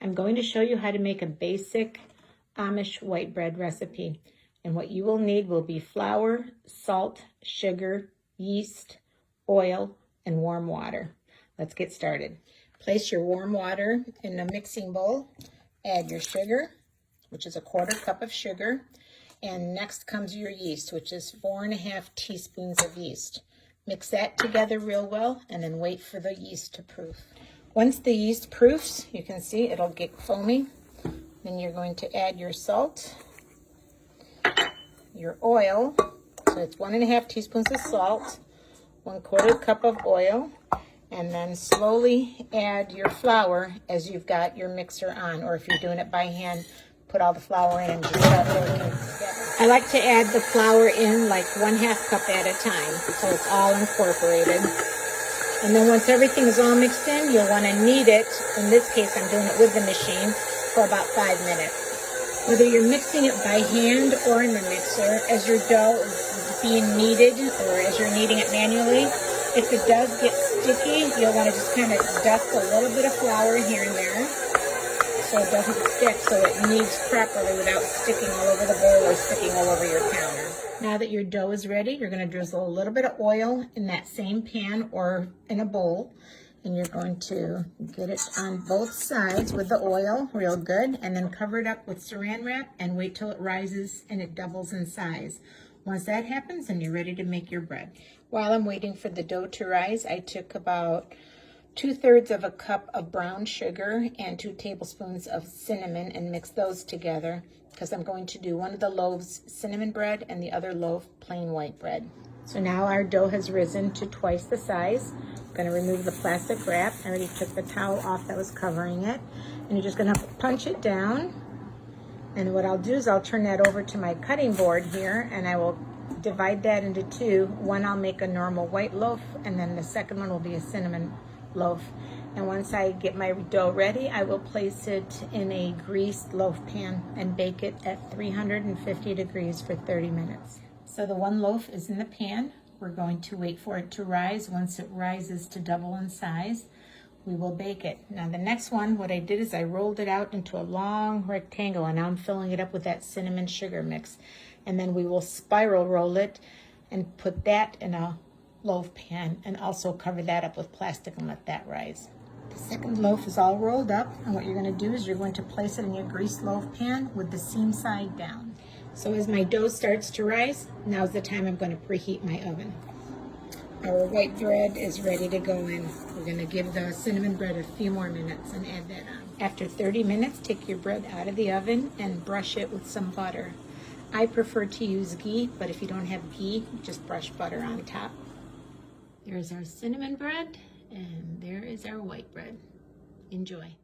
I'm going to show you how to make a basic Amish white bread recipe. And what you will need will be flour, salt, sugar, yeast, oil, and warm water. Let's get started. Place your warm water in a mixing bowl. Add your sugar, which is a 1/4 cup of sugar. And next comes your yeast, which is 4½ teaspoons of yeast. Mix that together real well and then wait for the yeast to proof. Once the yeast proofs, you can see it'll get foamy. Then you're going to add your salt, your oil, so it's 1½ teaspoons of salt, 1/4 cup of oil, and then slowly add your flour as you've got your mixer on, or if you're doing it by hand, put all the flour in and just start working together. I like to add the flour in like 1/2 cup at a time, so it's all incorporated. And then once everything is all mixed in, you'll want to knead it. In this case, I'm doing it with the machine for about 5 minutes. Whether you're mixing it by hand or in the mixer, as your dough is being kneaded or as you're kneading it manually, if it does get sticky, you'll want to just kind of dust a little bit of flour here and there so it doesn't stick, so it kneads properly without sticking all over the bowl or sticking all over your counter. Now that your dough is ready, you're going to drizzle a little bit of oil in that same pan or in a bowl, and you're going to get it on both sides with the oil real good, and then cover it up with saran wrap and wait till it rises and it doubles in size. Once that happens, then you're ready to make your bread. While I'm waiting for the dough to rise, I took about 2/3 of a cup of brown sugar and 2 tablespoons of cinnamon and mix those together, because I'm going to do one of the loaves cinnamon bread and the other loaf plain white bread. So now our dough has risen to twice the size. I'm going to remove the plastic wrap. I already took the towel off that was covering it. And you're just going to punch it down. And what I'll do is I'll turn that over to my cutting board here, and I will divide that into 2. One I'll make a normal white loaf, and then the second one will be a cinnamon loaf. And once I get my dough ready, I will place it in a greased loaf pan and bake it at 350 degrees for 30 minutes. So the one loaf is in the pan. We're going to wait for it to rise. Once it rises to double in size, we will bake it. Now the next one, what I did is I rolled it out into a long rectangle, and now I'm filling it up with that cinnamon sugar mix. And then we will spiral roll it and put that in a loaf pan and also cover that up with plastic and let that rise. The second loaf is all rolled up, and what you're going to do is you're going to place it in your greased loaf pan with the seam side down. So as my dough starts to rise, now's the time I'm going to preheat my oven. Our white bread is ready to go in. We're going to give the cinnamon bread a few more minutes and add that on. After 30 minutes, take your bread out of the oven and brush it with some butter. I prefer to use ghee, but if you don't have ghee, just brush butter on top. There's our cinnamon bread, and there is our white bread. Enjoy.